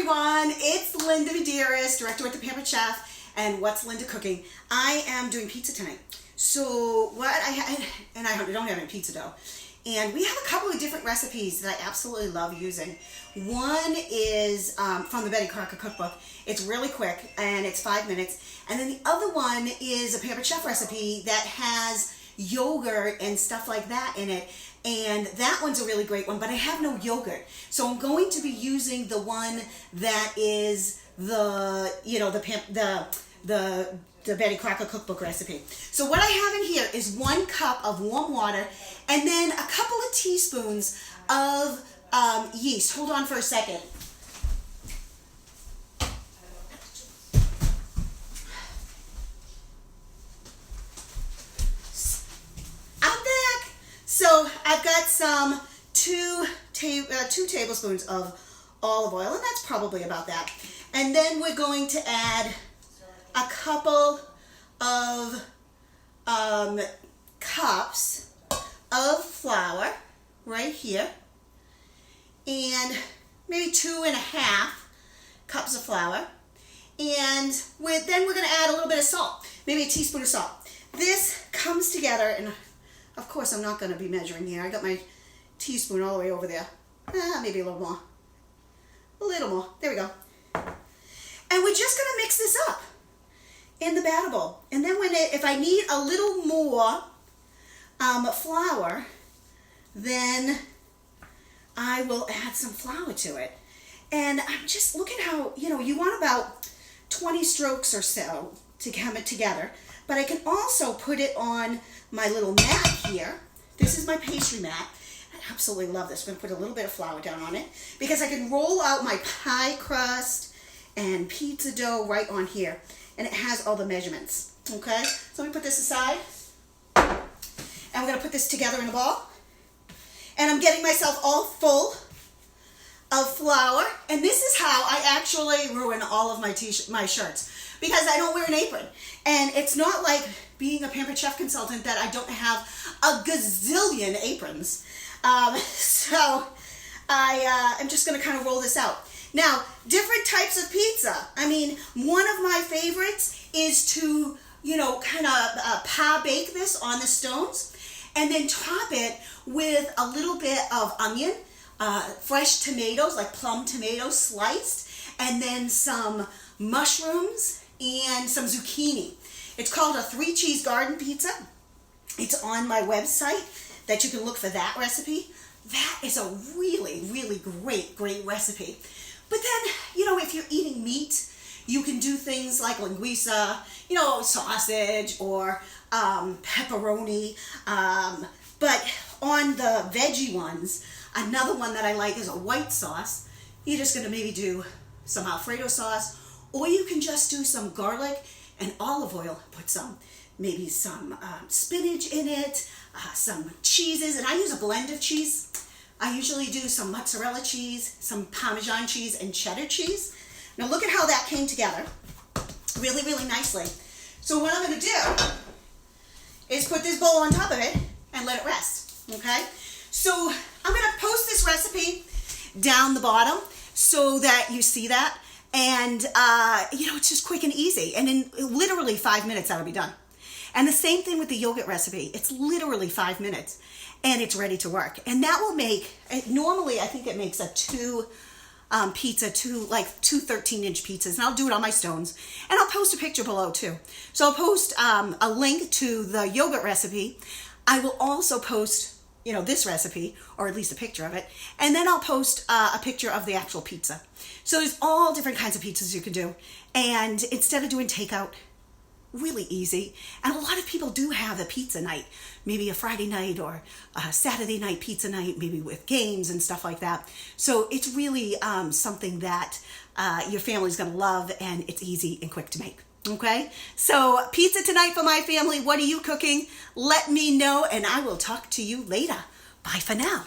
everyone, it's Linda Medeiros, director at The Pampered Chef and What's Linda Cooking. I am doing pizza tonight. So what I had, and I don't have any pizza dough, and we have a couple of different recipes that I absolutely love using. One is from the Betty Crocker Cookbook. It's really quick and it's 5 minutes. And then the other one is a Pampered Chef recipe that has yogurt and stuff like that in it. And that one's a really great one, but I have no yogurt. So I'm going to be using the one that is the Betty Crocker Cookbook recipe. So what I have in here is 1 cup of warm water and then a couple of teaspoons of yeast. Hold on for a second. I'm back. So I've got some 2 tablespoons of olive oil, and that's probably about that. And then we're going to add a couple of cups of flour right here, and maybe 2.5 cups of flour. And then we're going to add a little bit of salt, maybe a teaspoon of salt. This comes together, and of course I'm not going to be measuring here. I got my teaspoon all the way over there. Maybe a little more. A little more. There we go. And we're just going to mix this up in the batter bowl. And then if I need a little more flour, then I will add some flour to it. And I'm just looking how, you want about 20 strokes or so to come it together. But I can also put it on my little mat here. This is my pastry mat. I absolutely love this. I'm going to put a little bit of flour down on it because I can roll out my pie crust and pizza dough right on here. And it has all the measurements. Okay? So let me put this aside. And we're going to put this together in a ball. And I'm getting myself all full of flour. And this is how I actually ruin all of my shirts, because I don't wear an apron. And it's not like being a Pampered Chef consultant that I don't have a gazillion aprons. So I'm just going to kind of roll this out. Now, different types of pizza. I mean, one of my favorites is to, kind of pa bake this on the stones and then top it with a little bit of onion, fresh tomatoes, like plum tomatoes sliced, and then some mushrooms and some zucchini. It's called a 3-cheese garden pizza. It's on my website that you can look for that recipe. That is a really, really great recipe. But then, if you're eating meat, you can do things like linguiça, sausage or pepperoni. But on the veggie ones, another one that I like is a white sauce. You're just going to maybe do some Alfredo sauce, or you can just do some garlic and olive oil. Put maybe some spinach in it, some cheeses, and I use a blend of cheese. I usually do some mozzarella cheese, some Parmesan cheese, and cheddar cheese. Now look at how that came together really, really nicely. So what I'm going to do is put this bowl on top of it and let it rest, okay? So I'm going to post this recipe down the bottom so that you see that. And, it's just quick and easy. And in literally 5 minutes, that'll be done. And the same thing with the yogurt recipe. It's literally 5 minutes and it's ready to work. And that will make, normally I think it makes a 2 13-inch pizzas. And I'll do it on my stones. And I'll post a picture below too. So I'll post a link to the yogurt recipe. I will also post, this recipe, or at least a picture of it. And then I'll post a picture of the actual pizza. So there's all different kinds of pizzas you can do. And instead of doing takeout, really easy. And a lot of people do have a pizza night, maybe a Friday night or a Saturday night pizza night, maybe with games and stuff like that. So it's really something that your family's going to love, and it's easy and quick to make. Okay, so pizza tonight for my family. What are you cooking? Let me know, and I will talk to you later. Bye for now.